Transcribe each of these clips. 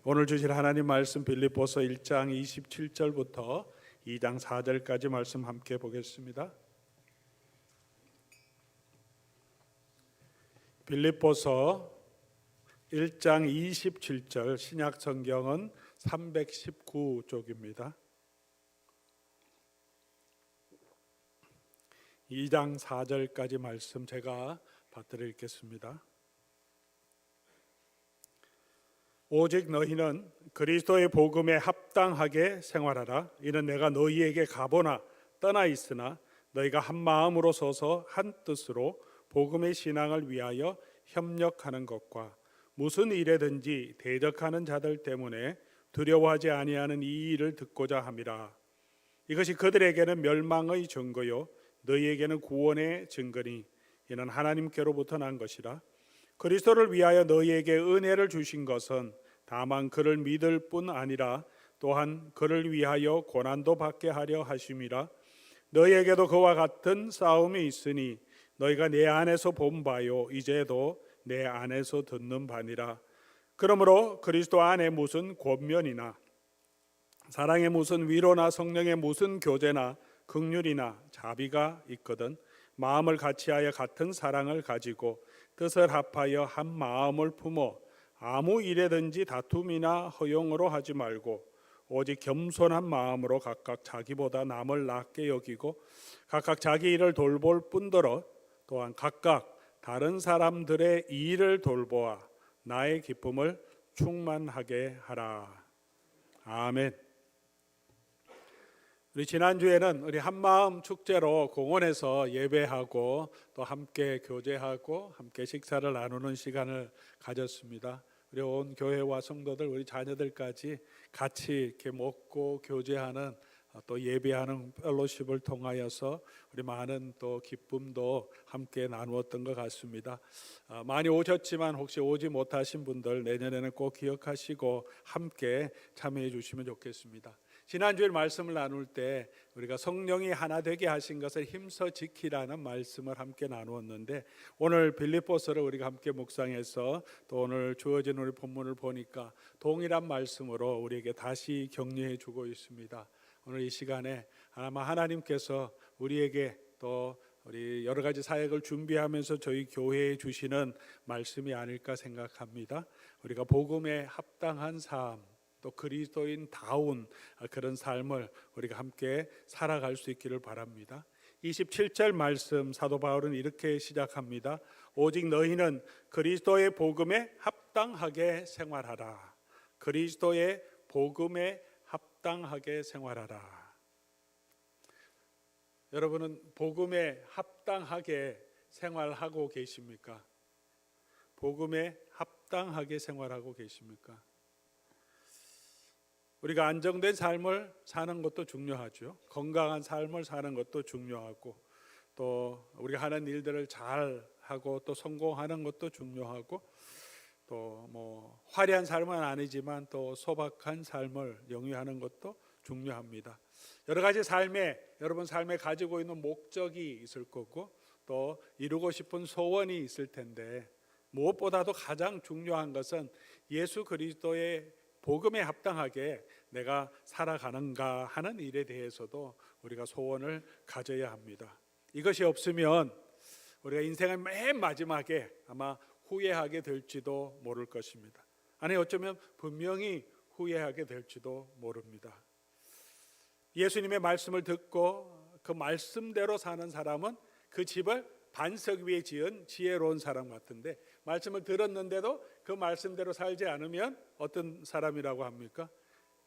오늘 주실 하나님 말씀 빌립보서 1장 27절부터 2장 4절까지 말씀 함께 보겠습니다. 빌립보서 1장 27절, 신약 성경은 319쪽입니다. 2장 4절까지 말씀 제가 받들어 읽겠습니다. 오직 너희는 그리스도의 복음에 합당하게 생활하라. 이는 내가 너희에게 가보나 떠나 있으나 너희가 한 마음으로 서서 한 뜻으로 복음의 신앙을 위하여 협력하는 것과 무슨 일에든지 대적하는 자들 때문에 두려워하지 아니하는 이 일을 듣고자 함이라. 이것이 그들에게는 멸망의 증거요 너희에게는 구원의 증거니 이는 하나님께로부터 난 것이라. 그리스도를 위하여 너희에게 은혜를 주신 것은 다만 그를 믿을 뿐 아니라 또한 그를 위하여 고난도 받게 하려 하심이라. 너희에게도 그와 같은 싸움이 있으니 너희가 내 안에서 본 바요 이제도 내 안에서 듣는 바니라. 그러므로 그리스도 안에 무슨 권면이나 사랑의 무슨 위로나 성령의 무슨 교제나 긍휼이나 자비가 있거든 마음을 같이하여 같은 사랑을 가지고 뜻을 합하여 한 마음을 품어 아무 일에든지 다툼이나 허용으로 하지 말고 오직 겸손한 마음으로 각각 자기보다 남을 낫게 여기고 각각 자기 일을 돌볼 뿐더러 또한 각각 다른 사람들의 일을 돌보아 나의 기쁨을 충만하게 하라. 아멘. 우리 지난주에는 우리 한마음 축제로 공원에서 예배하고 또 함께 교제하고 함께 식사를 나누는 시간을 가졌습니다. 우리 온 교회와 성도들 우리 자녀들까지 같이 이렇게 먹고 교제하는 또 예배하는 펠로십을 통하여서 우리 많은 또 기쁨도 함께 나누었던 것 같습니다. 많이 오셨지만 혹시 오지 못하신 분들 내년에는 꼭 기억하시고 함께 참여해 주시면 좋겠습니다. 지난주에 말씀을 나눌 때 우리가 성령이 하나 되게 하신 것을 힘써 지키라는 말씀을 함께 나누었는데 오늘 빌립보서를 우리가 함께 묵상해서 또 오늘 주어진 우리 본문을 보니까 동일한 말씀으로 우리에게 다시 격려해 주고 있습니다. 오늘 이 시간에 아마 하나님께서 우리에게 또 우리 여러 가지 사역을 준비하면서 저희 교회에 주시는 말씀이 아닐까 생각합니다. 우리가 복음에 합당한 삶 또 그리스도인다운 그런 삶을 우리가 함께 살아갈 수 있기를 바랍니다. 27절 말씀 사도 바울은 이렇게 시작합니다. 오직 너희는 그리스도의 복음에 합당하게 생활하라. 그리스도의 복음에 합당하게 생활하라. 여러분은 복음에 합당하게 생활하고 계십니까? 복음에 합당하게 생활하고 계십니까? 우리가 안정된 삶을 사는 것도 중요하죠. 건강한 삶을 사는 것도 중요하고 또 우리가 하는 일들을 잘 하고 또 성공하는 것도 중요하고 또 뭐 화려한 삶은 아니지만 또 소박한 삶을 영위하는 것도 중요합니다. 여러 가지 여러분 삶에 가지고 있는 목적이 있을 거고 또 이루고 싶은 소원이 있을 텐데 무엇보다도 가장 중요한 것은 예수 그리스도의 복음에 합당하게 내가 살아가는가 하는 일에 대해서도 우리가 소원을 가져야 합니다. 이것이 없으면 우리가 인생의 맨 마지막에 아마 후회하게 될지도 모를 것입니다. 아니 어쩌면 분명히 후회하게 될지도 모릅니다. 예수님의 말씀을 듣고 그 말씀대로 사는 사람은 그 집을 반석 위에 지은 지혜로운 사람 같은데 말씀을 들었는데도 그 말씀대로 살지 않으면 어떤 사람이라고 합니까?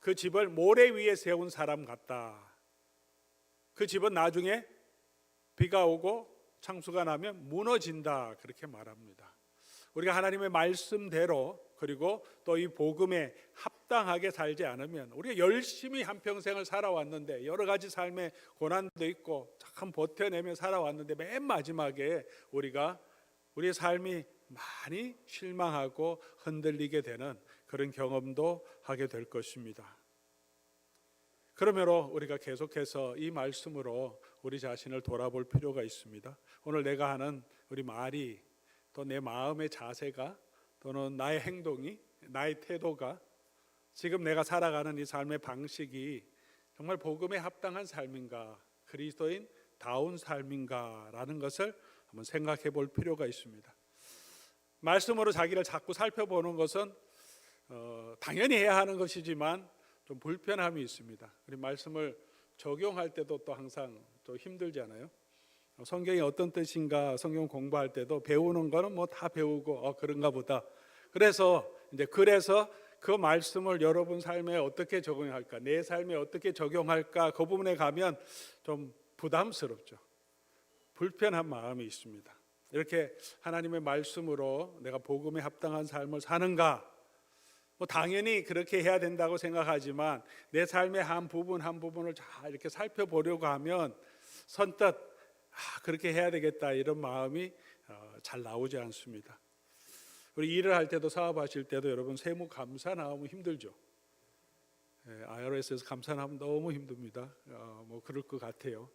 그 집을 모래 위에 세운 사람 같다. 그 집은 나중에 비가 오고 창수가 나면 무너진다 그렇게 말합니다. 우리가 하나님의 말씀대로 그리고 또 이 복음에 합당하게 살지 않으면 우리가 열심히 한평생을 살아왔는데 여러 가지 삶의 고난도 있고 참 버텨내며 살아왔는데 맨 마지막에 우리의 삶이 많이 실망하고 흔들리게 되는 그런 경험도 하게 될 것입니다. 그러므로 우리가 계속해서 이 말씀으로 우리 자신을 돌아볼 필요가 있습니다. 오늘 내가 하는 우리 말이 또 내 마음의 자세가 또는 나의 행동이 나의 태도가 지금 내가 살아가는 이 삶의 방식이 정말 복음에 합당한 삶인가, 그리스도인 다운 삶인가라는 것을 한번 생각해 볼 필요가 있습니다. 말씀으로 자기를 자꾸 살펴보는 것은 당연히 해야 하는 것이지만 좀 불편함이 있습니다. 우리 말씀을 적용할 때도 또 항상 또 힘들잖아요. 성경이 어떤 뜻인가 성경 공부할 때도 배우는 거는 뭐 다 배우고 그런가 보다. 그래서 그 말씀을 여러분 삶에 어떻게 적용할까, 내 삶에 어떻게 적용할까, 그 부분에 가면 좀 부담스럽죠. 불편한 마음이 있습니다. 이렇게 하나님의 말씀으로 내가 복음에 합당한 삶을 사는가? 뭐 당연히 그렇게 해야 된다고 생각하지만 내 삶의 한 부분을 잘 이렇게 살펴보려고 하면 선뜻 그렇게 해야 되겠다 이런 마음이 잘 나오지 않습니다. 우리 일을 할 때도 사업하실 때도 여러분 세무 감사 나오면 힘들죠. IRS에서 감사 나오면 너무 힘듭니다. 뭐 그럴 것 같아요.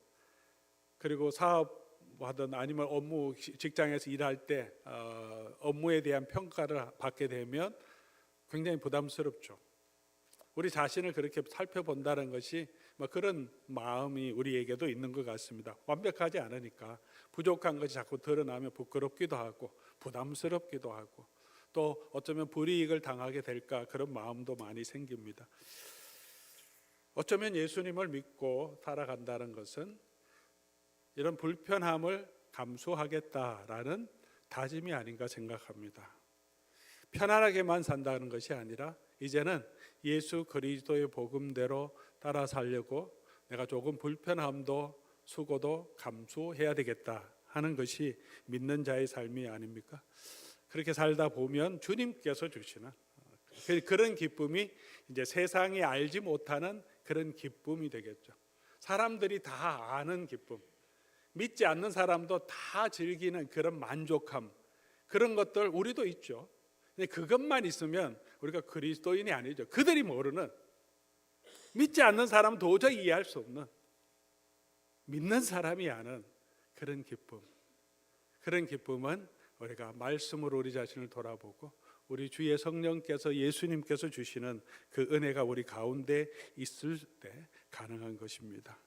그리고 사업하든 아니면 업무 직장에서 일할 때 업무에 대한 평가를 받게 되면 굉장히 부담스럽죠. 우리 자신을 그렇게 살펴본다는 것이 그런 마음이 우리에게도 있는 것 같습니다. 완벽하지 않으니까 부족한 것이 자꾸 드러나면 부끄럽기도 하고 부담스럽기도 하고 또 어쩌면 불이익을 당하게 될까 그런 마음도 많이 생깁니다. 어쩌면 예수님을 믿고 살아간다는 것은 이런 불편함을 감수하겠다라는 다짐이 아닌가 생각합니다. 편안하게만 산다는 것이 아니라 이제는 예수 그리스도의 복음대로 따라 살려고 내가 조금 불편함도 수고도 감수해야 되겠다 하는 것이 믿는 자의 삶이 아닙니까? 그렇게 살다 보면 주님께서 주시는 그런 기쁨이 이제 세상이 알지 못하는 그런 기쁨이 되겠죠. 사람들이 다 아는 기쁨, 믿지 않는 사람도 다 즐기는 그런 만족함, 그런 것들 우리도 있죠. 근데 그것만 있으면 우리가 그리스도인이 아니죠. 그들이 모르는, 믿지 않는 사람은 도저히 이해할 수 없는, 믿는 사람이 아는 그런 기쁨. 그런 기쁨은 우리가 말씀으로 우리 자신을 돌아보고 우리 주의 성령께서 예수님께서 주시는 그 은혜가 우리 가운데 있을 때 가능한 것입니다.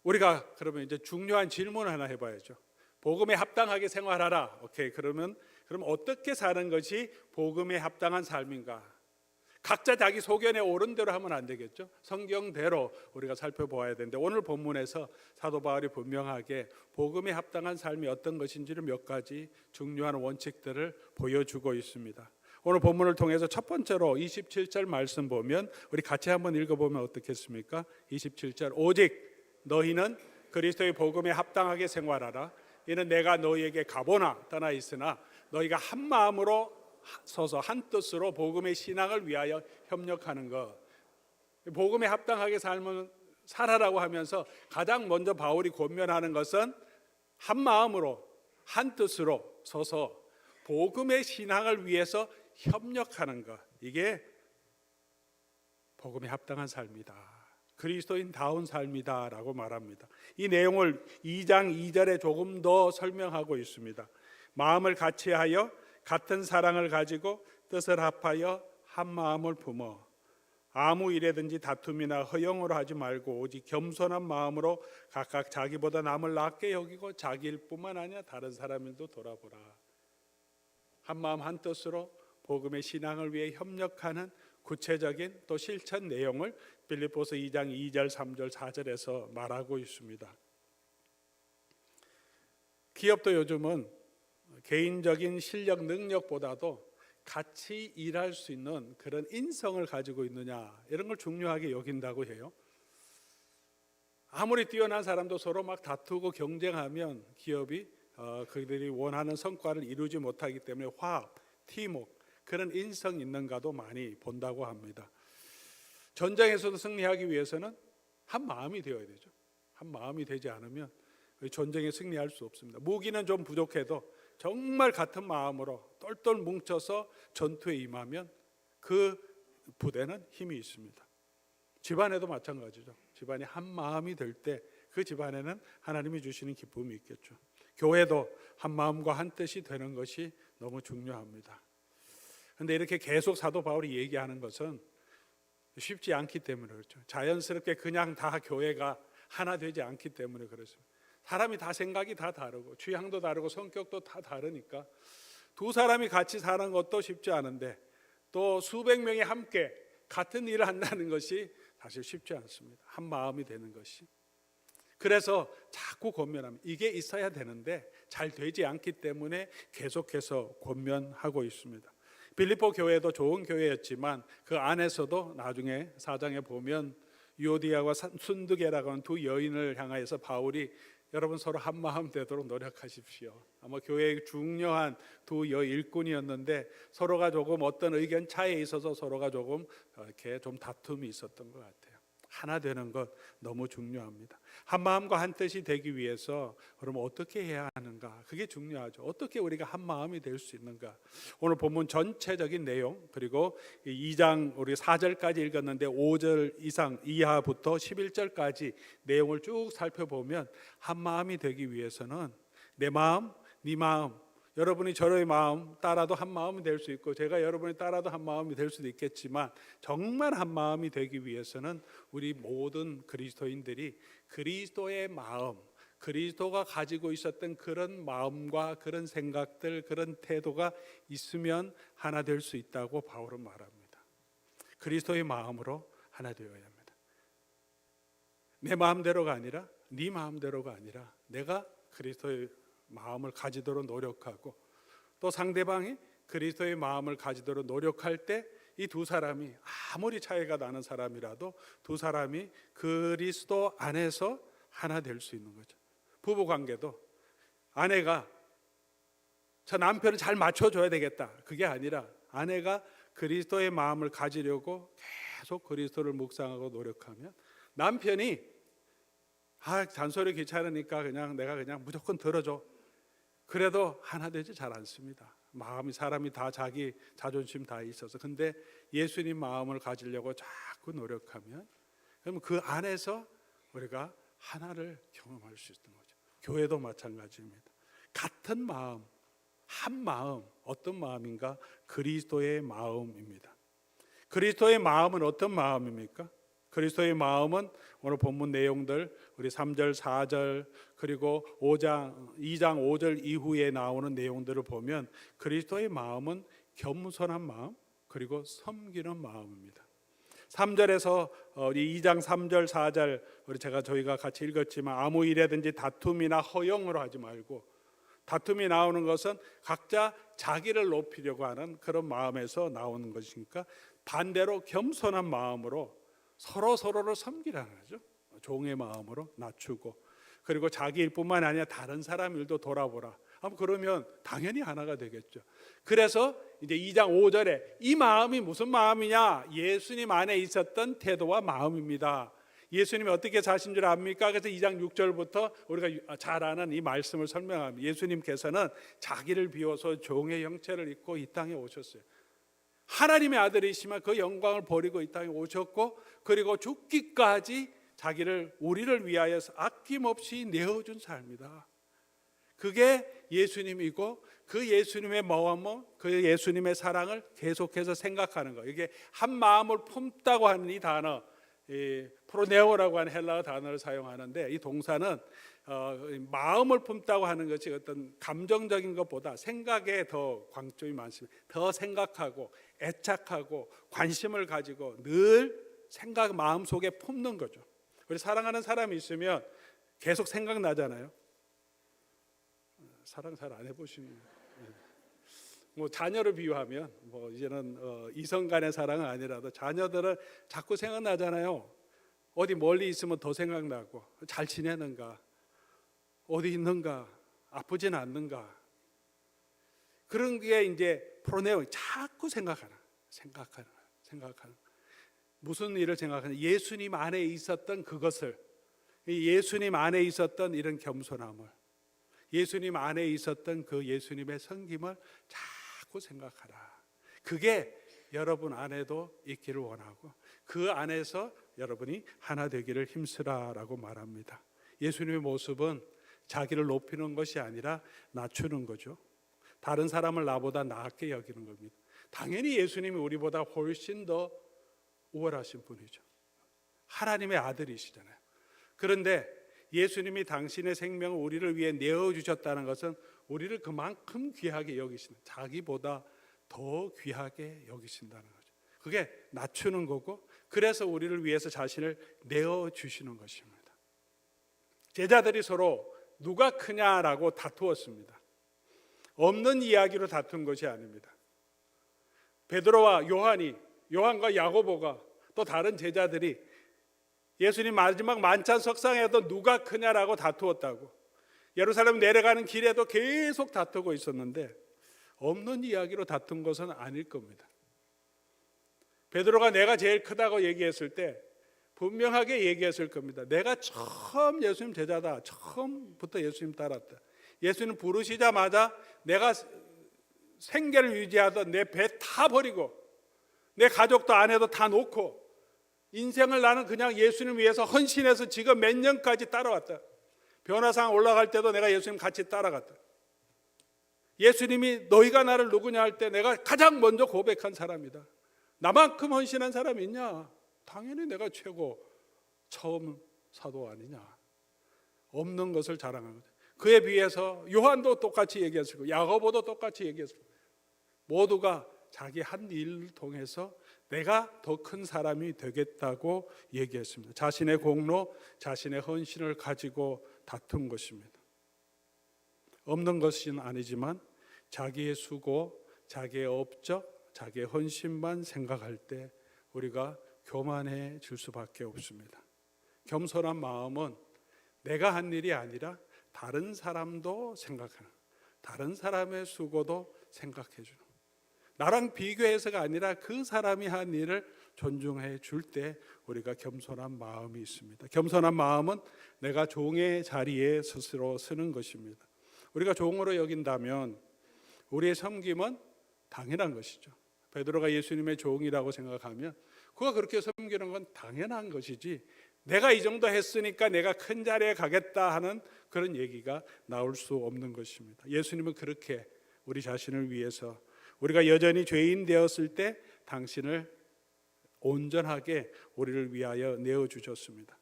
우리가 그러면 이제 중요한 질문 하나 해봐야죠. 복음에 합당하게 생활하라. 오케이. 그럼 어떻게 사는 것이 복음에 합당한 삶인가? 각자 자기 소견에 옳은 대로 하면 안 되겠죠. 성경대로 우리가 살펴보아야 되는데 오늘 본문에서 사도 바울이 분명하게 복음에 합당한 삶이 어떤 것인지를 몇 가지 중요한 원칙들을 보여주고 있습니다. 오늘 본문을 통해서 첫 번째로 27절 말씀 보면 우리 같이 한번 읽어보면 어떻겠습니까? 27절 오직 너희는 그리스도의 복음에 합당하게 생활하라. 이는 내가 너희에게 가보나 떠나 있으나 너희가 한 마음으로 서서 한 뜻으로 복음의 신앙을 위하여 협력하는 것. 복음에 합당하게 살아라고 하면서 가장 먼저 바울이 권면하는 것은 한 마음으로 한 뜻으로 서서 복음의 신앙을 위해서 협력하는 것. 이게 복음에 합당한 삶이다. 그리스도인다운 삶이다라고 말합니다. 이 내용을 2장 2절에 조금 더 설명하고 있습니다. 마음을 같이하여 같은 사랑을 가지고 뜻을 합하여 한 마음을 품어 아무 일에든지 다툼이나 허영으로 하지 말고 오직 겸손한 마음으로 각각 자기보다 남을 낫게 여기고 자기 일뿐만 아니라 다른 사람들도 돌아보라. 한 마음 한 뜻으로 복음의 신앙을 위해 협력하는 구체적인 또 실천 내용을 빌립보서 2장 2절 3절 4절에서 말하고 있습니다. 기업도 요즘은 개인적인 실력 능력보다도 같이 일할 수 있는 그런 인성을 가지고 있느냐 이런 걸 중요하게 여긴다고 해요. 아무리 뛰어난 사람도 서로 막 다투고 경쟁하면 기업이 그들이 원하는 성과를 이루지 못하기 때문에 화합, 팀워크 그런 인성 있는가도 많이 본다고 합니다. 전쟁에서도 승리하기 위해서는 한 마음이 되어야 되죠. 한 마음이 되지 않으면 전쟁에 승리할 수 없습니다. 무기는 좀 부족해도 정말 같은 마음으로 똘똘 뭉쳐서 전투에 임하면 그 부대는 힘이 있습니다. 집안에도 마찬가지죠. 집안이 한 마음이 될 때 그 집안에는 하나님이 주시는 기쁨이 있겠죠. 교회도 한 마음과 한 뜻이 되는 것이 너무 중요합니다. 그런데 이렇게 계속 사도 바울이 얘기하는 것은 쉽지 않기 때문에 그렇죠. 자연스럽게 그냥 다 교회가 하나 되지 않기 때문에 그렇습니다. 사람이 다 생각이 다 다르고 취향도 다르고 성격도 다 다르니까 두 사람이 같이 사는 것도 쉽지 않은데 또 수백 명이 함께 같은 일을 한다는 것이 사실 쉽지 않습니다. 한 마음이 되는 것이. 그래서 자꾸 권면합니다. 이게 있어야 되는데 잘 되지 않기 때문에 계속해서 권면하고 있습니다. 빌립보 교회도 좋은 교회였지만 그 안에서도 나중에 4장에 보면 유오디아와 순두계라고 하는 두 여인을 향하여서 바울이 여러분 서로 한 마음 되도록 노력하십시오. 아마 교회의 중요한 두 일꾼이었는데 서로가 조금 어떤 의견 차이에 있어서 서로가 조금 이렇게 좀 다툼이 있었던 것 같아요. 하나 되는 것 너무 중요합니다. 한 마음과 한 뜻이 되기 위해서 그럼 어떻게 해야 하는가? 그게 중요하죠. 어떻게 우리가 한 마음이 될 수 있는가? 오늘 본문 전체적인 내용 그리고 2장 우리 4절까지 읽었는데 5절 이하부터 11절까지 내용을 쭉 살펴보면 한 마음이 되기 위해서는 내 마음, 네 마음, 여러분이 저의 마음 따라도 한 마음이 될 수 있고 제가 여러분이 따라도 한 마음이 될 수도 있겠지만 정말 한 마음이 되기 위해서는 우리 모든 그리스도인들이 그리스도의 마음, 그리스도가 가지고 있었던 그런 마음과 그런 생각들, 그런 태도가 있으면 하나 될 수 있다고 바울은 말합니다. 그리스도의 마음으로 하나 되어야 합니다. 내 마음대로가 아니라 네 마음대로가 아니라 내가 그리스도의 마음을 가지도록 노력하고 또 상대방이 그리스도의 마음을 가지도록 노력할 때 이 두 사람이 아무리 차이가 나는 사람이라도 두 사람이 그리스도 안에서 하나 될 수 있는 거죠. 부부 관계도 아내가 저 남편을 잘 맞춰줘야 되겠다 그게 아니라 아내가 그리스도의 마음을 가지려고 계속 그리스도를 묵상하고 노력하면 남편이 잔소리 귀찮으니까 내가 그냥 무조건 들어줘. 그래도 하나 되지 잘 않습니다. 마음이 사람이 다 자기 자존심 다 있어서 근데 예수님 마음을 가지려고 자꾸 노력하면 그러면 그 안에서 우리가 하나를 경험할 수 있는 거죠. 교회도 마찬가지입니다. 같은 마음, 한 마음, 어떤 마음인가? 그리스도의 마음입니다. 그리스도의 마음은 어떤 마음입니까? 그리스도의 마음은 오늘 본문 내용들 우리 3절, 4절 그리고 2장 5절 이후에 나오는 내용들을 보면 그리스도의 마음은 겸손한 마음 그리고 섬기는 마음입니다. 3절에서 우리 2장 3절, 4절 저희가 같이 읽었지만 아무 일에든지 다툼이나 허용으로 하지 말고 다툼이 나오는 것은 각자 자기를 높이려고 하는 그런 마음에서 나오는 것이니까 반대로 겸손한 마음으로 서로를 섬기라는 거죠. 종의 마음으로 낮추고 그리고 자기 일뿐만 아니라 다른 사람 일도 돌아보라. 그러면 당연히 하나가 되겠죠. 그래서 이제 2장 5절에 이 마음이 무슨 마음이냐? 예수님 안에 있었던 태도와 마음입니다. 예수님이 어떻게 사신 줄 압니까? 그래서 2장 6절부터 우리가 잘 아는 이 말씀을 설명합니다. 예수님께서는 자기를 비워서 종의 형체를 입고 이 땅에 오셨어요. 하나님의 아들이시면 그 영광을 버리고 이 땅에 오셨고 그리고 죽기까지 자기를 우리를 위하여서 아낌없이 내어준 삶이다. 그게 예수님이고 그 예수님의 마음, 그 예수님의 사랑을 계속해서 생각하는 거. 이게 한 마음을 품다고 하는 이 단어, 프로네오라고 하는 헬라어 단어를 사용하는데 이 동사는 마음을 품다고 하는 것이 어떤 감정적인 것보다 생각에 더 관점이 많습니다. 더 생각하고 애착하고 관심을 가지고 늘 생각 마음속에 품는 거죠. 우리 사랑하는 사람이 있으면 계속 생각나잖아요. 사랑 잘 안 해보시면 자녀를 비유하면 이제는 이성 간의 사랑은 아니라도 자녀들은 자꾸 생각나잖아요. 어디 멀리 있으면 더 생각나고 잘 지내는가, 어디 있는가, 아프진 않는가. 그런 게 이제 프로네오 자꾸 생각하는. 무슨 일을 생각하는? 예수님 안에 있었던 그것을, 예수님 안에 있었던 이런 겸손함을, 예수님 안에 있었던 그 예수님의 섬김을 자꾸 생각하라. 그게 여러분 안에도 있기를 원하고 그 안에서 여러분이 하나 되기를 힘쓰라라고 말합니다. 예수님의 모습은 자기를 높이는 것이 아니라 낮추는 거죠. 다른 사람을 나보다 나게 여기는 겁니다. 당연히 예수님이 우리보다 훨씬 더 우월하신 분이죠. 하나님의 아들이시잖아요. 그런데 예수님이 당신의 생명을 우리를 위해 내어주셨다는 것은 우리를 그만큼 귀하게 여기신다, 자기보다 더 귀하게 여기신다는 거죠. 그게 낮추는 거고, 그래서 우리를 위해서 자신을 내어주시는 것입니다. 제자들이 서로 누가 크냐라고 다투었습니다. 없는 이야기로 다툰 것이 아닙니다. 베드로와 요한과 야고보가 또 다른 제자들이 예수님 마지막 만찬 석상에도 누가 크냐라고 다투었다고, 예루살렘 내려가는 길에도 계속 다투고 있었는데 없는 이야기로 다툰 것은 아닐 겁니다. 베드로가 내가 제일 크다고 얘기했을 때 분명하게 얘기했을 겁니다. 내가 처음 예수님 제자다. 처음부터 예수님 따랐다. 예수님 부르시자마자 내가 생계를 유지하던 내 배 다 버리고 내 가족도 아내도 다 놓고 인생을 나는 그냥 예수님 위해서 헌신해서 지금 몇 년까지 따라왔다. 변화상 올라갈 때도 내가 예수님 같이 따라갔다. 예수님이 너희가 나를 누구냐 할 때 내가 가장 먼저 고백한 사람이다. 나만큼 헌신한 사람이 있냐? 당연히 내가 최고 처음 사도 아니냐. 없는 것을 자랑한 거죠. 그에 비해서 요한도 똑같이 얘기했을 거고 야고보도 똑같이 얘기했을 거고, 모두가 자기 한 일을 통해서 내가 더 큰 사람이 되겠다고 얘기했습니다. 자신의 공로, 자신의 헌신을 가지고 다툰 것입니다. 없는 것은 아니지만 자기의 수고, 자기의 업적, 자기의 헌신만 생각할 때 우리가 교만해질 수밖에 없습니다. 겸손한 마음은 내가 한 일이 아니라 다른 사람도 생각하는, 다른 사람의 수고도 생각해 주는, 나랑 비교해서가 아니라 그 사람이 한 일을 존중해 줄 때 우리가 겸손한 마음이 있습니다. 겸손한 마음은 내가 종의 자리에 스스로 서는 것입니다. 우리가 종으로 여긴다면 우리의 섬김은 당연한 것이죠. 베드로가 예수님의 종이라고 생각하면 그가 그렇게 섬기는 건 당연한 것이지, 내가 이 정도 했으니까 내가 큰 자리에 가겠다 하는 그런 얘기가 나올 수 없는 것입니다. 예수님은 그렇게 우리 자신을 위해서, 우리가 여전히 죄인 되었을 때 당신을 온전하게 우리를 위하여 내어주셨습니다.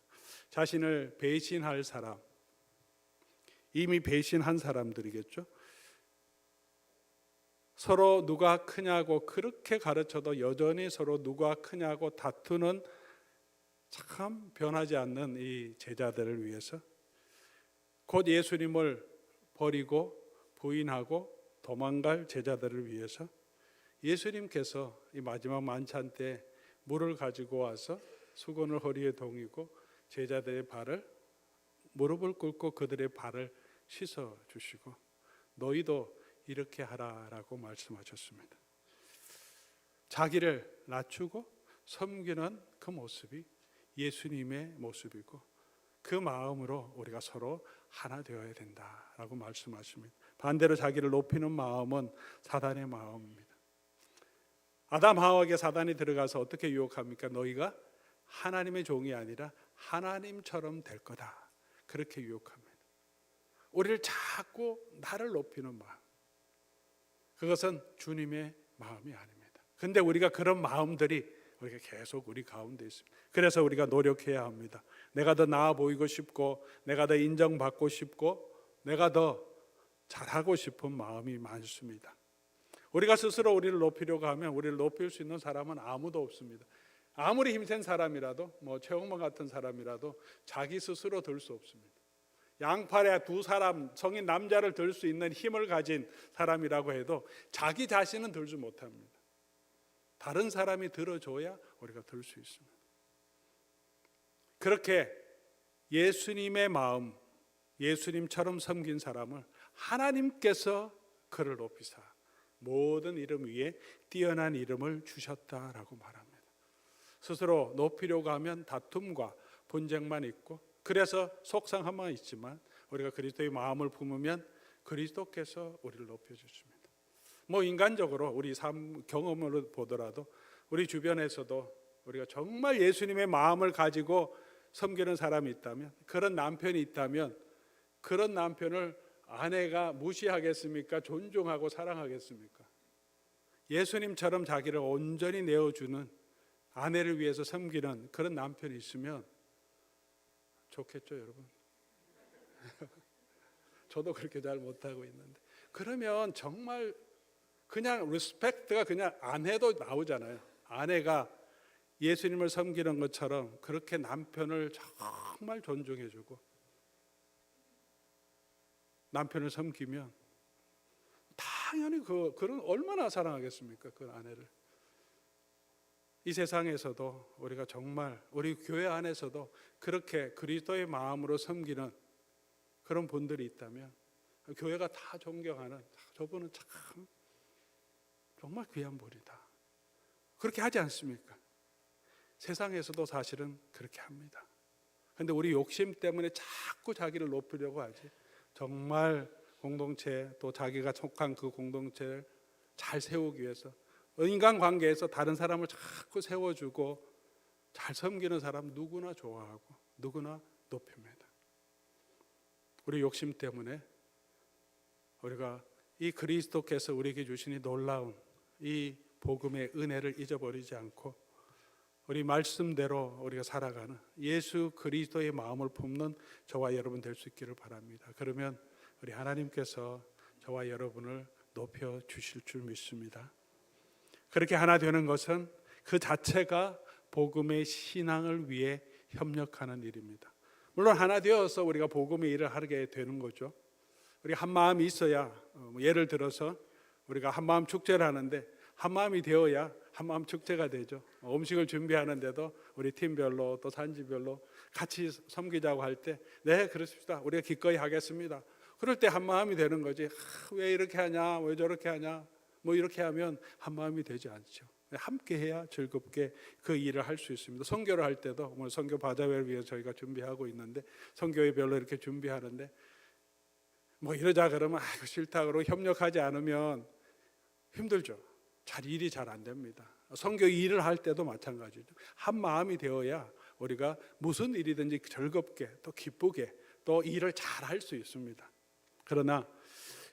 자신을 배신할 사람, 이미 배신한 사람들이겠죠. 서로 누가 크냐고 그렇게 가르쳐도 여전히 서로 누가 크냐고 다투는 참 변하지 않는 이 제자들을 위해서, 곧 예수님을 버리고 부인하고 도망갈 제자들을 위해서 예수님께서 이 마지막 만찬 때 물을 가지고 와서 수건을 허리에 동이고 제자들의 발을, 무릎을 꿇고 그들의 발을 씻어 주시고 너희도 이렇게 하라라고 말씀하셨습니다. 자기를 낮추고 섬기는 그 모습이 예수님의 모습이고, 그 마음으로 우리가 서로 하나 되어야 된다라고 말씀하십니다. 반대로 자기를 높이는 마음은 사단의 마음입니다. 아담 하와에게 사단이 들어가서 어떻게 유혹합니까? 너희가 하나님의 종이 아니라 하나님처럼 될 거다, 그렇게 유혹합니다. 우리를 자꾸 나를 높이는 마음, 그것은 주님의 마음이 아닙니다. 근데 우리가 그런 마음들이 우리가 계속 우리 가운데 있습니다. 그래서 우리가 노력해야 합니다. 내가 더 나아 보이고 싶고, 내가 더 인정받고 싶고, 내가 더 잘하고 싶은 마음이 많습니다. 우리가 스스로 우리를 높이려고 하면 우리를 높일 수 있는 사람은 아무도 없습니다. 아무리 힘센 사람이라도, 최홍만 같은 사람이라도 자기 스스로 들 수 없습니다. 양팔에 두 사람, 성인 남자를 들 수 있는 힘을 가진 사람이라고 해도 자기 자신은 들지 못합니다. 다른 사람이 들어줘야 우리가 들 수 있습니다. 그렇게 예수님의 마음, 예수님처럼 섬긴 사람을 하나님께서 그를 높이사 모든 이름 위에 뛰어난 이름을 주셨다라고 말합니다. 스스로 높이려고 하면 다툼과 분쟁만 있고, 그래서 속상함만 있지만 우리가 그리스도의 마음을 품으면 그리스도께서 우리를 높여주십니다. 인간적으로 우리 삶 경험으로 보더라도 우리 주변에서도 우리가 정말 예수님의 마음을 가지고 섬기는 사람이 있다면, 그런 남편이 있다면, 그런 남편을 아내가 무시하겠습니까? 존중하고 사랑하겠습니까? 예수님처럼 자기를 온전히 내어주는, 아내를 위해서 섬기는 그런 남편이 있으면 좋겠죠, 여러분. 저도 그렇게 잘 못하고 있는데, 그러면 정말 그냥 리스펙트가 그냥 아내도 나오잖아요. 아내가 예수님을 섬기는 것처럼 그렇게 남편을 정말 존중해주고 남편을 섬기면 당연히 그런 얼마나 사랑하겠습니까, 그 아내를. 이 세상에서도 우리가 정말 우리 교회 안에서도 그렇게 그리스도의 마음으로 섬기는 그런 분들이 있다면 교회가 다 존경하는, 저분은 참 정말 귀한 분이다, 그렇게 하지 않습니까? 세상에서도 사실은 그렇게 합니다. 그런데 우리 욕심 때문에 자꾸 자기를 높이려고 하지, 정말 공동체, 또 자기가 속한 그 공동체를 잘 세우기 위해서 인간관계에서 다른 사람을 자꾸 세워주고 잘 섬기는 사람 누구나 좋아하고 누구나 높입니다. 우리 욕심 때문에 우리가 이 그리스도께서 우리에게 주신 이 놀라운 이 복음의 은혜를 잊어버리지 않고 우리 말씀대로 우리가 살아가는 예수 그리스도의 마음을 품는 저와 여러분 될 수 있기를 바랍니다. 그러면 우리 하나님께서 저와 여러분을 높여 주실 줄 믿습니다. 그렇게 하나 되는 것은 그 자체가 복음의 신앙을 위해 협력하는 일입니다. 물론 하나 되어서 우리가 복음의 일을 하게 되는 거죠. 우리가 한 마음이 있어야, 예를 들어서 우리가 한 마음 축제를 하는데 한 마음이 되어야 한 마음 축제가 되죠. 음식을 준비하는데도 우리 팀별로 또 산지별로 같이 섬기자고 할 때 네, 그렇습니다, 우리가 기꺼이 하겠습니다, 그럴 때 한 마음이 되는 거지. 왜 이렇게 하냐, 왜 저렇게 하냐, 뭐 이렇게 하면 한 마음이 되지 않죠. 함께 해야 즐겁게 그 일을 할 수 있습니다. 선교를 할 때도 오늘 선교 바자회를 위해서 저희가 준비하고 있는데 선교회별로 이렇게 준비하는데 뭐 이러자 그러면 이거 싫다 그러고 협력하지 않으면 힘들죠. 일이 잘 안 됩니다. 선교 일을 할 때도 마찬가지죠. 한 마음이 되어야 우리가 무슨 일이든지 즐겁게 또 기쁘게 또 일을 잘 할 수 있습니다. 그러나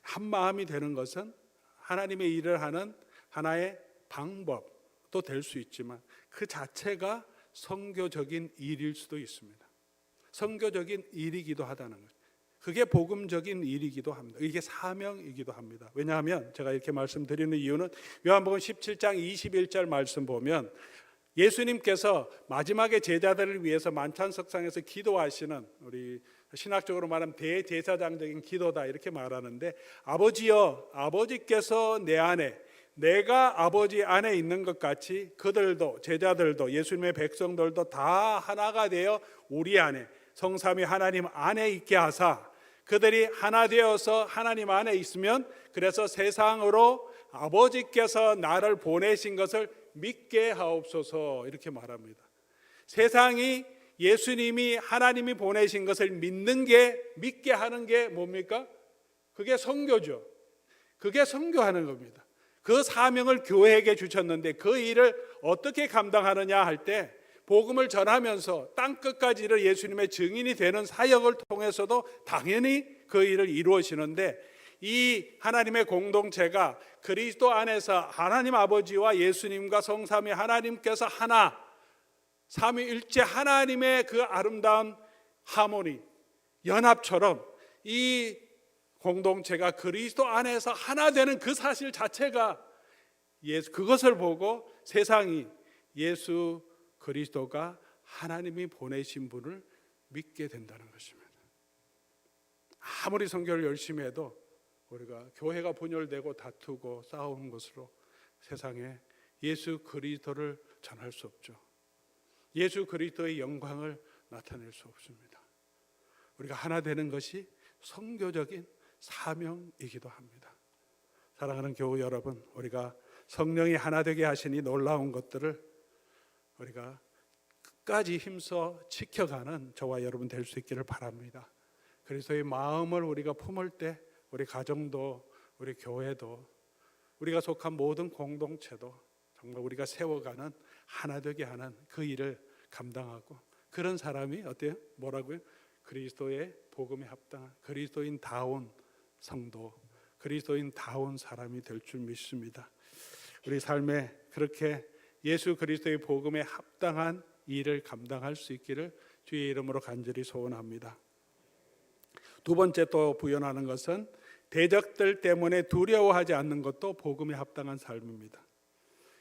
한 마음이 되는 것은 하나님의 일을 하는 하나의 방법도 될 수 있지만 그 자체가 선교적인 일일 수도 있습니다. 선교적인 일이기도 하다는 거예요. 그게 복음적인 일이기도 합니다. 이게 사명이기도 합니다. 왜냐하면 제가 이렇게 말씀드리는 이유는 요한복음 17장 21절 말씀 보면 예수님께서 마지막에 제자들을 위해서 만찬석상에서 기도하시는, 우리 신학적으로 말하면 대제사장적인 기도다 이렇게 말하는데, 아버지여, 아버지께서 내 안에, 내가 아버지 안에 있는 것 같이 그들도, 제자들도, 예수님의 백성들도 다 하나가 되어 우리 안에, 성삼위 하나님 안에 있게 하사, 그들이 하나 되어서 하나님 안에 있으면 그래서 세상으로 아버지께서 나를 보내신 것을 믿게 하옵소서 이렇게 말합니다. 세상이 예수님이 하나님이 보내신 것을 믿는 게, 믿게 하는 게 뭡니까? 그게 선교죠. 그게 선교하는 겁니다. 그 사명을 교회에게 주셨는데 그 일을 어떻게 감당하느냐 할 때 복음을 전하면서 땅끝까지 이를 예수님의 증인이 되는 사역을 통해서도 당연히 그 일을 이루어지는데, 이 하나님의 공동체가 그리스도 안에서 하나님 아버지와 예수님과 성삼위 하나님께서 하나, 삼위일체 하나님의 그 아름다운 하모니, 연합처럼 이 공동체가 그리스도 안에서 하나 되는 그 사실 자체가 그것을 보고 세상이 예수 그리스도가 하나님이 보내신 분을 믿게 된다는 것입니다. 아무리 선교를 열심히 해도 우리가 교회가 분열되고 다투고 싸우는 것으로 세상에 예수 그리스도를 전할 수 없죠. 예수 그리스도의 영광을 나타낼 수 없습니다. 우리가 하나 되는 것이 선교적인 사명이기도 합니다. 사랑하는 교우 여러분, 우리가 성령이 하나 되게 하시니 놀라운 것들을 우리가 끝까지 힘써 지켜가는 저와 여러분 될 수 있기를 바랍니다. 그리스도의 마음을 우리가 품을 때 우리 가정도, 우리 교회도, 우리가 속한 모든 공동체도 정말 우리가 세워가는 하나 되게 하는 그 일을 감당하고, 그런 사람이 어때요? 뭐라고요? 그리스도의 복음에 합당한 그리스도인다운 성도, 그리스도인다운 사람이 될 줄 믿습니다. 우리 삶에 그렇게 예수 그리스도의 복음에 합당한 일을 감당할 수 있기를 주의 이름으로 간절히 소원합니다. 두 번째 또 부연하는 것은 대적들 때문에 두려워하지 않는 것도 복음에 합당한 삶입니다.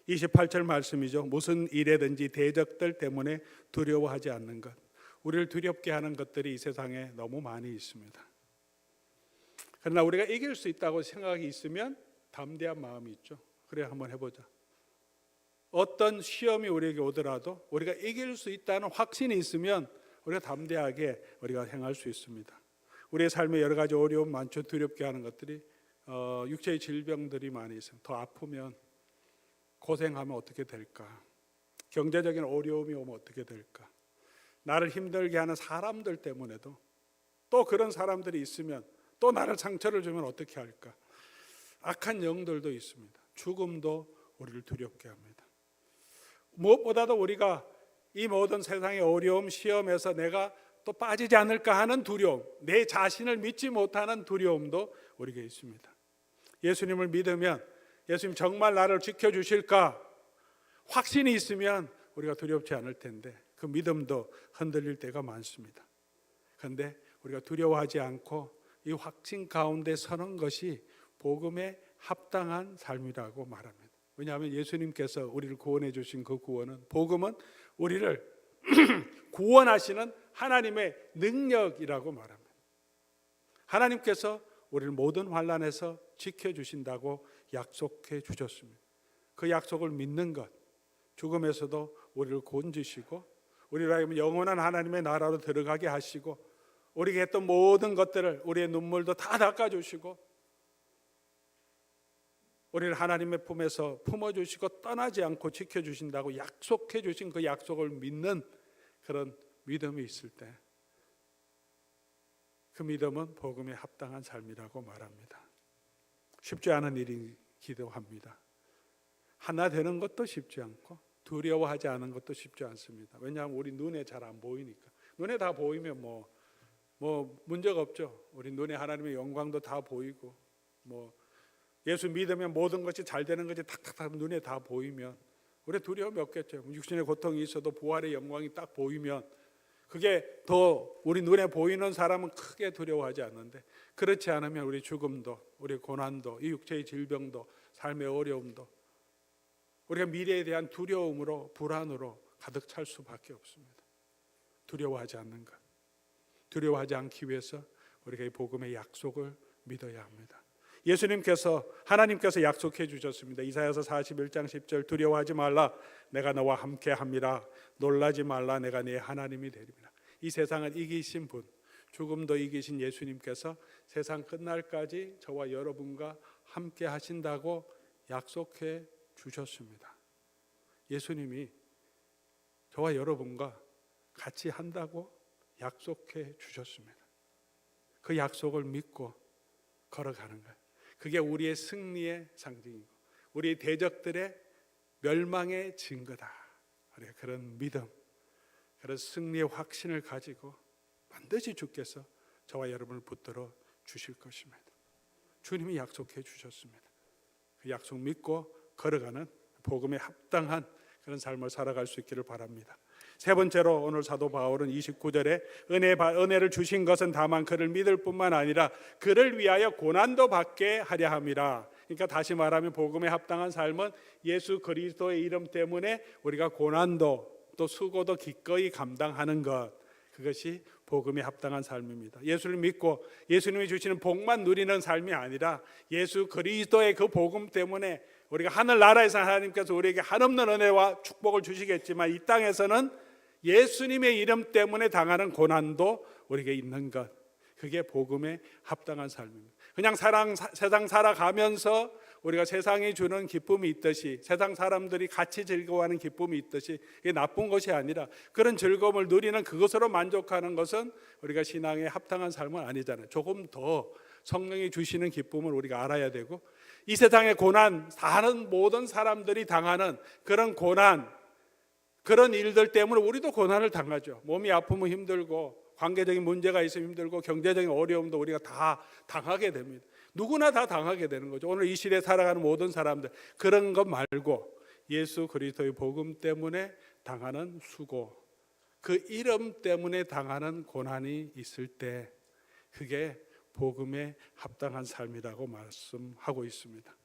28절 말씀이죠. 무슨 일에든지 대적들 때문에 두려워하지 않는 것. 우리를 두렵게 하는 것들이 이 세상에 너무 많이 있습니다. 그러나 우리가 이길 수 있다고 생각이 있으면 담대한 마음이 있죠. 그래 한번 해보자. 어떤 시험이 우리에게 오더라도 우리가 이길 수 있다는 확신이 있으면 우리가 담대하게 우리가 행할 수 있습니다. 우리의 삶에 여러 가지 어려움 많죠. 두렵게 하는 것들이 육체의 질병들이 많이 있어요. 더 아프면 고생하면 어떻게 될까? 경제적인 어려움이 오면 어떻게 될까? 나를 힘들게 하는 사람들 때문에도 또 그런 사람들이 있으면 또 나를 상처를 주면 어떻게 할까? 악한 영들도 있습니다. 죽음도 우리를 두렵게 합니다. 무엇보다도 우리가 이 모든 세상의 어려움, 시험에서 내가 또 빠지지 않을까 하는 두려움, 내 자신을 믿지 못하는 두려움도 우리에게 있습니다. 예수님을 믿으면 예수님 정말 나를 지켜주실까? 확신이 있으면 우리가 두렵지 않을 텐데 그 믿음도 흔들릴 때가 많습니다. 그런데 우리가 두려워하지 않고 이 확신 가운데 서는 것이 복음에 합당한 삶이라고 말합니다. 왜냐하면 예수님께서 우리를 구원해 주신 그 구원은, 복음은 우리를 구원하시는 하나님의 능력이라고 말합니다. 하나님께서 우리를 모든 환난에서 지켜주신다고 약속해 주셨습니다. 그 약속을 믿는 것, 죽음에서도 우리를 건지시고 우리로 하여금 영원한 하나님의 나라로 들어가게 하시고 우리에게 했던 모든 것들을, 우리의 눈물도 다 닦아주시고 우리를 하나님의 품에서 품어주시고 떠나지 않고 지켜주신다고 약속해 주신 그 약속을 믿는 그런 믿음이 있을 때, 그 믿음은 복음에 합당한 삶이라고 말합니다. 쉽지 않은 일이기도 합니다. 하나 되는 것도 쉽지 않고 두려워하지 않은 것도 쉽지 않습니다. 왜냐하면 우리 눈에 잘 안 보이니까. 눈에 다 보이면 뭐 문제가 없죠. 우리 눈에 하나님의 영광도 다 보이고 예수 믿으면 모든 것이 잘 되는 것이 탁탁탁 눈에 다 보이면 우리 두려움이 없겠죠. 육신의 고통이 있어도 부활의 영광이 딱 보이면 그게 더 우리 눈에 보이는 사람은 크게 두려워하지 않는데, 그렇지 않으면 우리 죽음도, 우리 고난도, 이 육체의 질병도, 삶의 어려움도 우리가 미래에 대한 두려움으로, 불안으로 가득 찰 수밖에 없습니다. 두려워하지 않는 것, 두려워하지 않기 위해서 우리가 이 복음의 약속을 믿어야 합니다. 예수님께서, 하나님께서 약속해 주셨습니다. 이사야서 41장 10절, 두려워하지 말라, 내가 너와 함께 함이라. 놀라지 말라, 내가 네 하나님이 되리라. 이 세상을 이기신 분, 죽음도 이기신 예수님께서 세상 끝날까지 저와 여러분과 함께 하신다고 약속해 주셨습니다. 예수님이 저와 여러분과 같이 한다고 약속해 주셨습니다. 그 약속을 믿고 걸어가는 거예요. 그게 우리의 승리의 상징이고 우리 대적들의 멸망의 증거다. 그런 믿음, 그런 승리의 확신을 가지고 반드시 주께서 저와 여러분을 붙들어 주실 것입니다. 주님이 약속해 주셨습니다. 그 약속 믿고 걸어가는 복음에 합당한 그런 삶을 살아갈 수 있기를 바랍니다. 세 번째로 오늘 사도 바울은 29절에 은혜를 주신 것은 다만 그를 믿을 뿐만 아니라 그를 위하여 고난도 받게 하려 함이라. 그러니까 다시 말하면 복음에 합당한 삶은 예수 그리스도의 이름 때문에 우리가 고난도 또 수고도 기꺼이 감당하는 것, 그것이 복음에 합당한 삶입니다. 예수를 믿고 예수님이 주시는 복만 누리는 삶이 아니라 예수 그리스도의 그 복음 때문에 우리가 하늘나라에서 하나님께서 우리에게 한없는 은혜와 축복을 주시겠지만 이 땅에서는 예수님의 이름 때문에 당하는 고난도 우리에게 있는 것, 그게 복음에 합당한 삶입니다. 그냥 세상 살아가면서 우리가 세상이 주는 기쁨이 있듯이, 세상 사람들이 같이 즐거워하는 기쁨이 있듯이, 이게 나쁜 것이 아니라 그런 즐거움을 누리는 그것으로 만족하는 것은 우리가 신앙에 합당한 삶은 아니잖아요. 조금 더 성령이 주시는 기쁨을 우리가 알아야 되고, 이 세상의 고난, 다른 모든 사람들이 당하는 그런 고난, 그런 일들 때문에 우리도 고난을 당하죠. 몸이 아프면 힘들고, 관계적인 문제가 있으면 힘들고, 경제적인 어려움도 우리가 다 당하게 됩니다. 누구나 다 당하게 되는 거죠. 오늘 이 시대에 살아가는 모든 사람들, 그런 것 말고 예수 그리스도의 복음 때문에 당하는 수고, 그 이름 때문에 당하는 고난이 있을 때 그게 복음에 합당한 삶이라고 말씀하고 있습니다.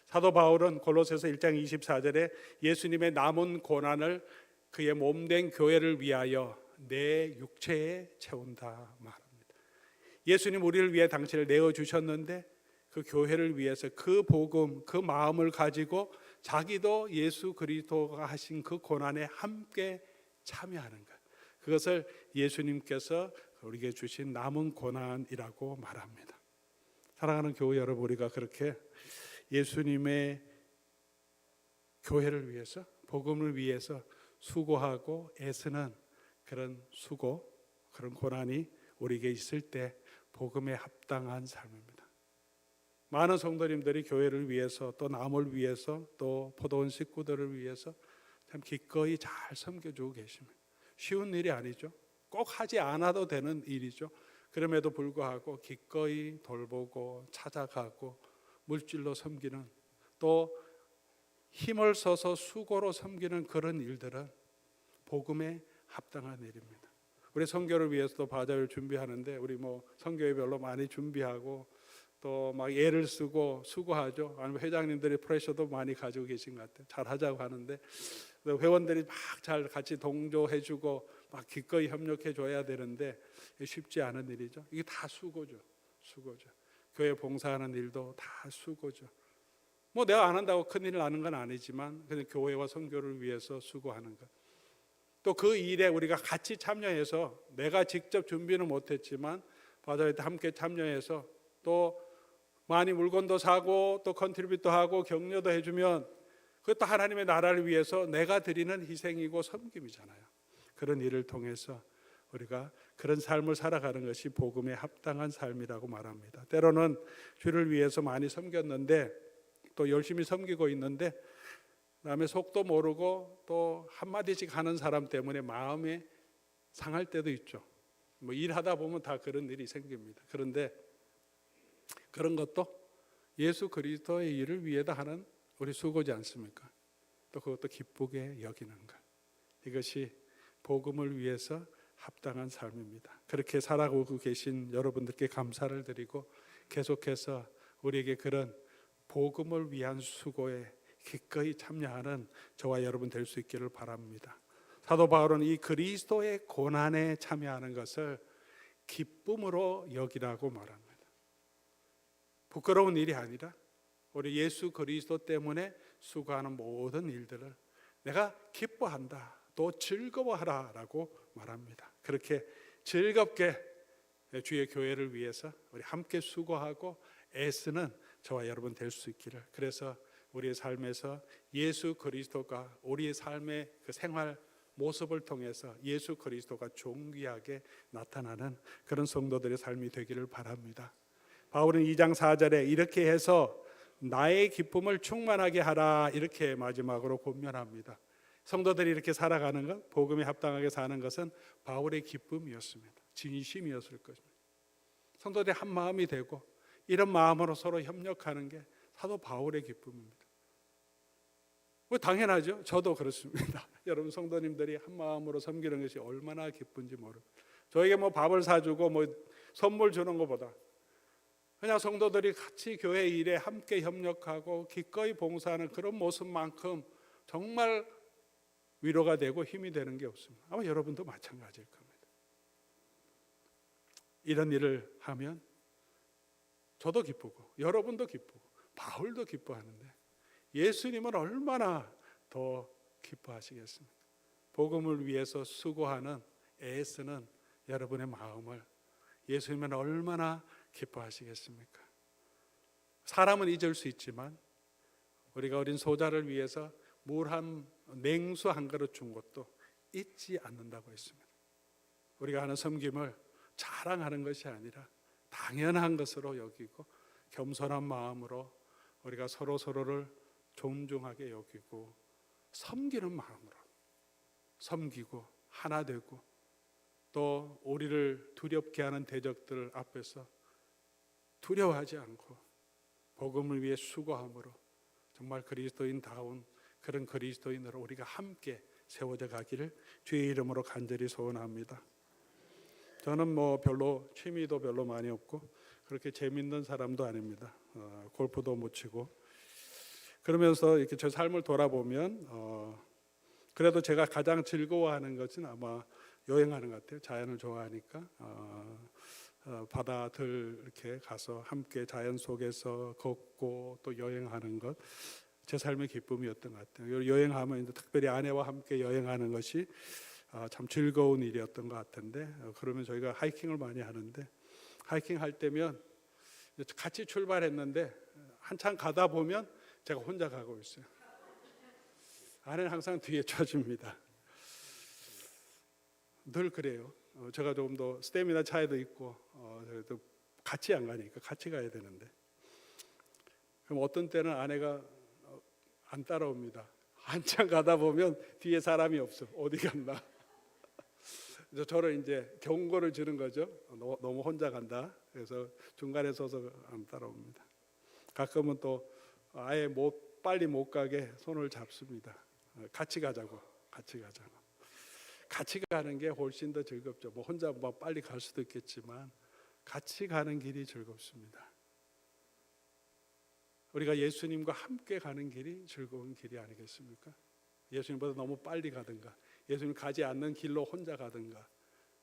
사도 바울은 골로새서 1장 24절에 예수님의 남은 고난을 그의 몸된 교회를 위하여 내 육체에 채운다 말합니다. 예수님 우리를 위해 당신을 내어주셨는데 그 교회를 위해서 그 복음, 그 마음을 가지고 자기도 예수 그리스도가 하신 그 고난에 함께 참여하는 것, 그것을 예수님께서 우리에게 주신 남은 고난이라고 말합니다. 사랑하는 교회 여러분, 우리가 그렇게 예수님의 교회를 위해서, 복음을 위해서 수고하고 애쓰는 그런 수고, 그런 고난이 우리에게 있을 때 복음에 합당한 삶입니다. 많은 성도님들이 교회를 위해서, 또 남을 위해서, 또 포도원 식구들을 위해서 참 기꺼이 잘 섬겨주고 계십니다. 쉬운 일이 아니죠. 꼭 하지 않아도 되는 일이죠. 그럼에도 불구하고 기꺼이 돌보고 찾아가고 물질로 섬기는, 또 힘을 써서 수고로 섬기는 그런 일들은 복음에 합당한 일입니다. 우리 선교를 위해서도 바자회를 준비하는데 우리 선교회별로 많이 준비하고 또 막 애를 쓰고 수고하죠. 아니면 회장님들이 프레셔도 많이 가지고 계신 것 같아요. 잘 하자고 하는데 회원들이 막 잘 같이 동조해주고 막 기꺼이 협력해줘야 되는데 쉽지 않은 일이죠. 이게 다 수고죠. 교회 봉사하는 일도 다 수고죠. 내가 안 한다고 큰일 나는 건 아니지만 그냥 교회와 선교를 위해서 수고하는 것. 또 그 일에 우리가 같이 참여해서, 내가 직접 준비는 못했지만 바자회 때 함께 참여해서 또 많이 물건도 사고 또 컨트리뷰도 하고 격려도 해주면 그것도 하나님의 나라를 위해서 내가 드리는 희생이고 섬김이잖아요. 그런 일을 통해서 우리가 그런 삶을 살아가는 것이 복음에 합당한 삶이라고 말합니다. 때로는 주를 위해서 많이 섬겼는데 또 열심히 섬기고 있는데 그다음에 속도 모르고 또 한마디씩 하는 사람 때문에 마음이 상할 때도 있죠. 일하다 보면 다 그런 일이 생깁니다. 그런데 그런 것도 예수 그리스도의 일을 위해서 하는 우리 수고지 않습니까? 또 그것도 기쁘게 여기는 것, 이것이 복음을 위해서 합당한 삶입니다. 그렇게 살아가고 계신 여러분들께 감사를 드리고 계속해서 우리에게 그런 복음을 위한 수고에 기꺼이 참여하는 저와 여러분 될 수 있기를 바랍니다. 사도 바울은 이 그리스도의 고난에 참여하는 것을 기쁨으로 여기라고 말합니다. 부끄러운 일이 아니라 우리 예수 그리스도 때문에 수고하는 모든 일들을 내가 기뻐한다, 또 즐거워하라라고 말합니다. 그렇게 즐겁게 주의 교회를 위해서 우리 함께 수고하고 애쓰는 저와 여러분 될 수 있기를, 그래서 우리의 삶에서 예수 그리스도가 우리의 삶의 그 생활 모습을 통해서 예수 그리스도가 존귀하게 나타나는 그런 성도들의 삶이 되기를 바랍니다. 바울은 2장 4절에 이렇게 해서 나의 기쁨을 충만하게 하라, 이렇게 마지막으로 권면합니다. 성도들이 이렇게 살아가는 것, 복음에 합당하게 사는 것은 바울의 기쁨이었습니다. 진심이었을 것입니다. 성도들이 한 마음이 되고 이런 마음으로 서로 협력하는 게 사도 바울의 기쁨입니다. 당연하죠. 저도 그렇습니다. 여러분 성도님들이 한 마음으로 섬기는 것이 얼마나 기쁜지 모릅니다. 저에게 밥을 사주고 선물 주는 것보다 그냥 성도들이 같이 교회 일에 함께 협력하고 기꺼이 봉사하는 그런 모습만큼 정말 위로가 되고 힘이 되는 게 없습니다. 아마 여러분도 마찬가지일 겁니다. 이런 일을 하면 저도 기쁘고 여러분도 기쁘고 바울도 기뻐하는데 예수님은 얼마나 더 기뻐하시겠습니까? 복음을 위해서 수고하는, 애쓰는 여러분의 마음을 예수님은 얼마나 기뻐하시겠습니까? 사람은 잊을 수 있지만 우리가 어린 소자를 위해서 냉수 한 그릇 준 것도 잊지 않는다고 했습니다. 우리가 하는 섬김을 자랑하는 것이 아니라 당연한 것으로 여기고 겸손한 마음으로 우리가 서로를 존중하게 여기고 섬기는 마음으로 섬기고 하나 되고 또 우리를 두렵게 하는 대적들 앞에서 두려워하지 않고 복음을 위해 수고함으로 정말 그리스도인다운 그런 그리스도인으로 우리가 함께 세워져 가기를 주의 이름으로 간절히 소원합니다. 저는 별로 취미도 별로 많이 없고 그렇게 재밌는 사람도 아닙니다. 골프도 못 치고 그러면서 이렇게 제 삶을 돌아보면 그래도 제가 가장 즐거워하는 것은 아마 여행하는 것 같아요. 자연을 좋아하니까 바다들 이렇게 가서 함께 자연 속에서 걷고 또 여행하는 것 제 삶의 기쁨이었던 것 같아요. 여행하면 이제 특별히 아내와 함께 여행하는 것이 참 즐거운 일이었던 것 같은데 그러면 저희가 하이킹을 많이 하는데 하이킹 할 때면 같이 출발했는데 한참 가다 보면 제가 혼자 가고 있어요. 아내는 항상 뒤에 쳐줍니다. 늘 그래요. 제가 조금 더 스태미나 차이도 있고 그래도 같이 안 가니까 같이 가야 되는데 그럼 어떤 때는 아내가 안 따라옵니다. 한참 가다 보면 뒤에 사람이 없어. 어디 갔나? 그래서 저를 이제 경고를 주는 거죠. 너무 혼자 간다. 그래서 중간에 서서 안 따라옵니다. 가끔은 또 아예 빨리 못 가게 손을 잡습니다. 같이 가자고. 같이 가는 게 훨씬 더 즐겁죠. 혼자 빨리 갈 수도 있겠지만 같이 가는 길이 즐겁습니다. 우리가 예수님과 함께 가는 길이 즐거운 길이 아니겠습니까? 예수님보다 너무 빨리 가든가 예수님 가지 않는 길로 혼자 가든가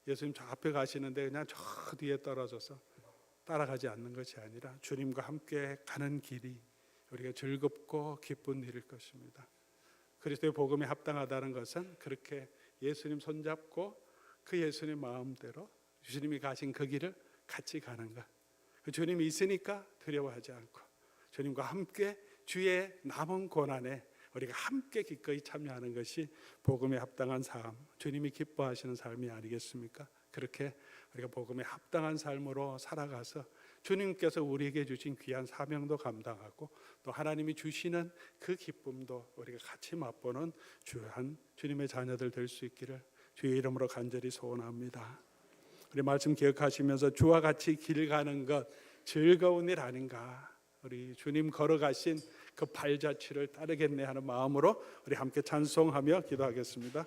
예수님 저 앞에 가시는데 그냥 저 뒤에 떨어져서 따라가지 않는 것이 아니라 주님과 함께 가는 길이 우리가 즐겁고 기쁜 일일 것입니다. 그리스도의 복음에 합당하다는 것은 그렇게 예수님 손잡고 그 예수님 마음대로 주님이 가신 그 길을 같이 가는 것. 그 주님이 있으니까 두려워하지 않고 주님과 함께 주의 남은 고난에 우리가 함께 기꺼이 참여하는 것이 복음에 합당한 삶, 주님이 기뻐하시는 삶이 아니겠습니까? 그렇게 우리가 복음에 합당한 삶으로 살아가서 주님께서 우리에게 주신 귀한 사명도 감당하고 또 하나님이 주시는 그 기쁨도 우리가 같이 맛보는 주한 주님의 자녀들 될 수 있기를 주의 이름으로 간절히 소원합니다. 우리 말씀 기억하시면서 주와 같이 길 가는 것 즐거운 일 아닌가? 우리 주님 걸어가신 그 발자취를 따르겠네 하는 마음으로 우리 함께 찬송하며 기도하겠습니다.